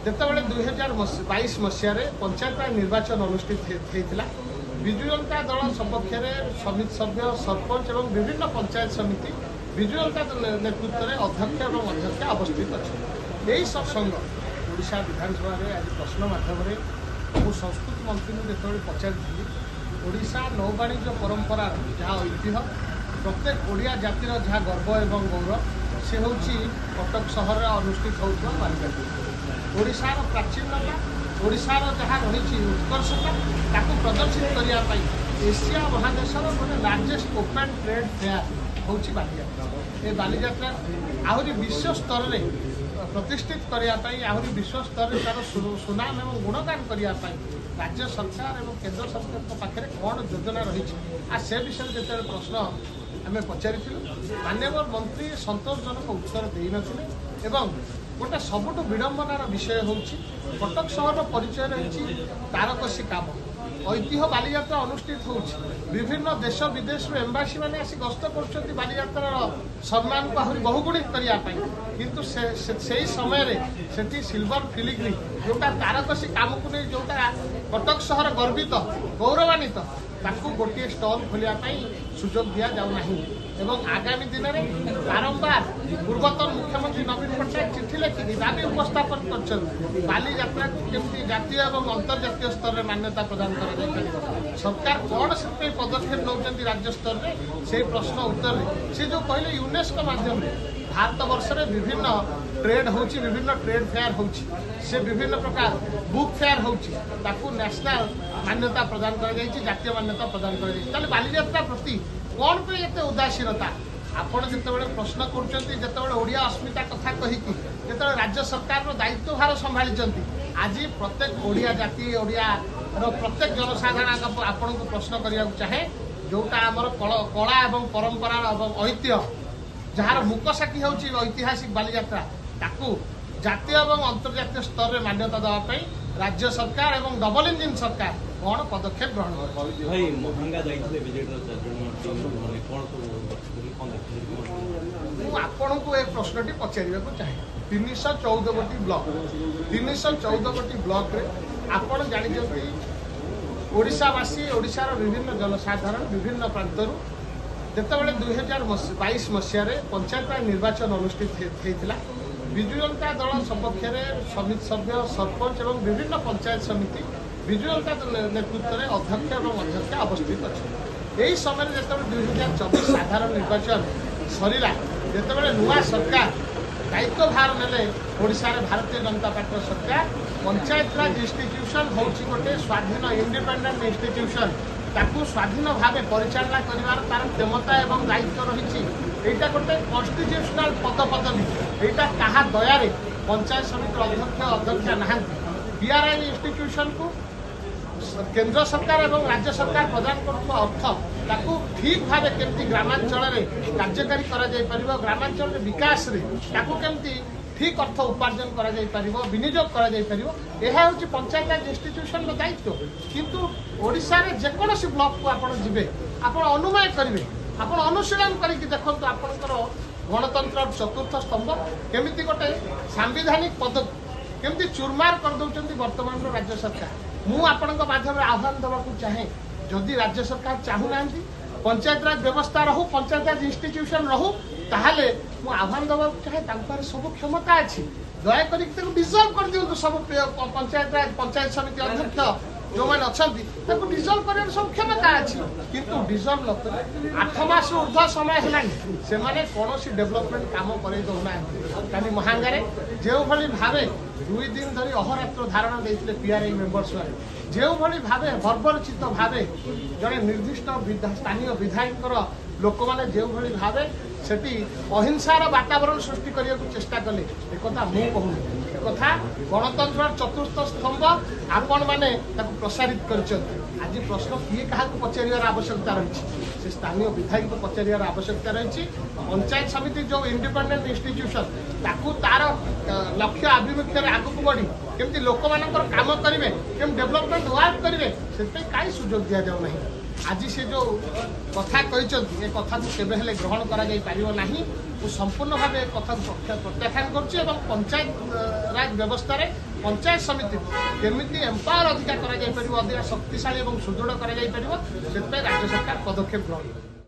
ଯେତେବେଳେ 2022 ମସିହାରେ ପଞ୍ଚାୟତ ନିର୍ବାଚନ ଅନୁଷ୍ଠିତ ହୋଇଥିଲା ବିଜୁ ଜନତା ଦଳ ସପକ୍ଷରେ ସମିତି ସଭ୍ୟ ସରପଞ୍ଚ ଏବଂ ବିଭିନ୍ନ ପଞ୍ଚାୟତ ସମିତି ବିଜୁ ଜନତା ନେତୃତ୍ୱରେ ଅଧ୍ୟକ୍ଷ ଏବଂ ଅଧ୍ୟକ୍ଷା ଅବସ୍ଥିତ ଅଛନ୍ତି। ଏହି ସତ୍ସଙ୍ଗ ଓଡ଼ିଶା ବିଧାନସଭାରେ ଆଜି ପ୍ରଶ୍ନ ମାଧ୍ୟମରେ ମୁଁ ସଂସ୍କୃତି ମନ୍ତ୍ରୀଙ୍କୁ ଯେତେବେଳେ ପଚାରିଥିଲି ଓଡ଼ିଶା ନୌବାଣିଜ୍ୟ ପରମ୍ପରାର ଯାହା ଐତିହ୍ୟ ପ୍ରତ୍ୟେକ ଓଡ଼ିଆ ଜାତିର ଯାହା ଗର୍ବ ଏବଂ ଗୌରବ ସେ ହେଉଛି କଟକ ସହରରେ ଅନୁଷ୍ଠିତ ହେଉଥିବା ବାଲିଯାତ୍ରା। ଓଡ଼ିଶାର ପ୍ରାଚୀନତା ଓଡ଼ିଶାର ଯାହା ରହିଛି ଉତ୍କର୍ଷତା ତାକୁ ପ୍ରଦର୍ଶିତ କରିବା ପାଇଁ ଏସିଆ ମହାଦେଶର ଗୋଟେ ଲାର୍ଜେଷ୍ଟ ଓପନ୍ ଟ୍ରେଡ୍ ଫେୟାର ହେଉଛି ବାଲିଯାତ୍ରା। ଏ ବାଲିଯାତ୍ରା ଆହୁରି ବିଶ୍ୱ ସ୍ତରରେ ପ୍ରତିଷ୍ଠିତ କରିବା ପାଇଁ ଆହୁରି ବିଶ୍ୱ ସ୍ତରରେ ତା'ର ସୁନାମ ଏବଂ ଗୁଣଗାନ କରିବା ପାଇଁ ରାଜ୍ୟ ସରକାର ଏବଂ କେନ୍ଦ୍ର ସରକାରଙ୍କ ପାଖରେ କ'ଣ ଯୋଜନା ରହିଛି ଆଉ ସେ ବିଷୟରେ ଯେତେବେଳେ ପ୍ରଶ୍ନ ଆମେ ପଚାରିଥିଲୁ ମାନ୍ୟବର ମନ୍ତ୍ରୀ ସନ୍ତୋଷଜନକ ଉତ୍ତର ଦେଇନଥିଲେ ଏବଂ ଗୋଟେ ସବୁଠୁ ବିଡ଼ମ୍ବନାର ବିଷୟ ହେଉଛି କଟକ ସହରର ପରିଚୟ ରହିଛି ତାରକସି କାମ ଐତିହ୍ୟ ବାଲିଯାତ୍ରା ଅନୁଷ୍ଠିତ ହେଉଛି ବିଭିନ୍ନ ଦେଶ ବିଦେଶରୁ ଏମ୍ବାସି ମାନେ ଆସି ଗସ୍ତ କରୁଛନ୍ତି ବାଲିଯାତ୍ରାର ସମ୍ମାନକୁ ଆହୁରି ବହୁଗୁଣିତ କରିବା ପାଇଁ କିନ୍ତୁ ସେହି ସମୟରେ ସେଠି ସିଲଭର ଫିଲିଗ୍ରି ଯେଉଁଟା ତାରକସି କାମକୁ ନେଇ ଯେଉଁଟା କଟକ ସହର ଗର୍ବିତ ଗୌରବାନ୍ୱିତ ତାକୁ ଗୋଟିଏ ଷ୍ଟଲ୍ ଖୋଲିବା ପାଇଁ ସୁଯୋଗ ଦିଆଯାଉନାହିଁ ଏବଂ ଆଗାମୀ ଦିନରେ ବାରମ୍ବାର ପୂର୍ବତନ ମୁଖ୍ୟମନ୍ତ୍ରୀ ନବୀନ ପଟ୍ଟନାୟକ ଚିଠି ଲେଖିକି ଦାବି ଉପସ୍ଥାପନ କରିଛନ୍ତି ବାଲିଯାତ୍ରାକୁ କେମିତି ଜାତୀୟ ଏବଂ ଅନ୍ତର୍ଜାତୀୟ ସ୍ତରରେ ମାନ୍ୟତା ପ୍ରଦାନ କରାଯାଇପାରିବ ସରକାର କ'ଣ ସେଥିପାଇଁ ପଦକ୍ଷେପ ନେଉଛନ୍ତି ରାଜ୍ୟ ସ୍ତରରେ ସେହି ପ୍ରଶ୍ନ ଉତ୍ତରରେ ସେ ଯେଉଁ କହିଲେ ୟୁନେସ୍କୋ ମାଧ୍ୟମରେ ଭାରତ ବର୍ଷରେ ବିଭିନ୍ନ ट्रेड होची विभिन्न ट्रेड फेयर होची से विभिन्न प्रकार बुक फेयर होची ताकू नेशनल मान्यता प्रदान कर जायछि जातीय मान्यता प्रदान कर जायछि ताले बालीयात्रा प्रति कोन पे एते उदासीनता आपण जेतेबेले प्रश्न करूचंती जेतेबेले ओडिया अस्मिता कथा कहिकी जेतेबेले राज्य सरकार रो दायित्व भार संभाळिचंती आज प्रत्येक ओडिया जाति ओडिया रो प्रत्येक जनसाधारण आपण को प्रश्न करिया चाहे जोटा हमर कला एवं परंपरा एवं ऐतिह्य जार मुकसाकी होची ऐतिहासिक बालीयात्रा ताकू जातीय और अंतर्जातीय स्तर में मान्यता देवाई राज्य सरकार और डबल इंजिन सरकार कौन पदक्षेप ग्रहण आपण को एक प्रश्न पचार चाहे 314 गोटी ब्लॉक 314 गोटी ब्लॉक रे आपण जानते ओडिशावासी ओडिशार विभिन्न जनसाधारण विभिन्न प्रांतर जितेबाला 2022 मसीह पंचायत निर्वाचन अनुष्ठित होता विजु जनता दल सपक्षरे समिति सभ्य सरपंच और विभिन्न पंचायत समिति विजु जनता नेतृत्व में अध्यक्ष और अध्यक्षा अवस्थित अच्छे यही समय जो 2024 साधारण निर्वाचन सरला जितेबाला नुआ सरकार दायित्व भार नेले ओडिशा रे भारतीय जनता पार्टी सरकार पंचायत राज इंस्टीट्यूशन होची गोटे स्वाधीन इंडिपेंडेंट इंस्टीट्यूशन ताकू स्वाधीन भाव परिचालना कर तार क्षमता और दायित्व रही एटा गोटे कन्स्टिट्यूशनल पदवी एटा कहा दया पंचायत समिति अध्यक्ष अध्यक्षा नहांती पीआरआई इंस्टीट्यूशन को केंद्र सरकार और राज्य सरकार प्रदान कर अर्थ ताकू ठीक भाव केमती ग्रामांचल में कार्यकारी करा ग्रामांचल विकास रे ताकू केमती ठीक अर्थ उपार्जन करा विनियोग करा पंचायत राज इंस्टीट्यूशन दायित्व किंतु ओडिशा रे जेकोसी ब्लॉक को आपण जिबे आपण अनुमय करेंगे आपण अनुशीलन करके देखो आपणकर गणतंत्र चतुर्थ स्तंभ केमिति गोटे सांविधानिक पद केमिति चुरमार कर दउचंती वर्तमान राज्य सरकार मु आपणक माध्यम आह्वान देवाक चाहे जदि राज्य सरकार चाहूना पंचायत राज व्यवस्था रहू पंचायत राज इंस्टीट्यूशन रहू ताहले मु आह्वान देवाक चाहे तांकर सब क्षमता अछि दयाकोरी डिजल्व कर दियंतु सब पंचायत राज पंचायत समिति अध्यक्ष जो मैंने अच्छा डिजल्व कर सब क्षमता अच्छी किंतु डिजल्व न 8 मास ऊर्ध्व समय है कौन डेवलपमेंट काम कर महांगारे जो भाई भाव 2 दिन धरी अहोरात्र धारणा देते पीआरआई मेंबर्स जो भाई भाव बर्बरचित भाव जड़े निर्दिष्ट स्थानीय विधायक लोक मैंने जो भाई भाव सेठी अहिंसार वातावरण सृष्टि करने को चेष्टा कले एक मु कहूनी कथा गणतंत्र चतुर्थ स्तंभ आपण मैंने प्रसारित कर आज प्रश्न किए क्या पचार आवश्यकता रही से स्थानीय विधायक को पचार आवश्यकता रही पंचायत समिति जो इंडिपेंडेंट इंस्टीट्यूशन ताकू तार लक्ष्य आभिमुख्य आग को बढ़ी केमती लोक मानकर काम करेंगे केम डेवलपमेंट वर्क करेंगे से कहीं सुजोग दि जाऊना आज से जो कथा कहते कथा को केबे ग्रहण कर संपूर्ण भाव कथा प्रत्याख्यान कर पंचायत राज व्यवस्था पंचायत समिति केमिति एम्पावर अधिकार करा जाय परिबो अधिक शक्तिशाली और सुदृढ़ करा जाय परिबो सेतपे राज्य सरकार पदक्षेप ग्रहण करिबो।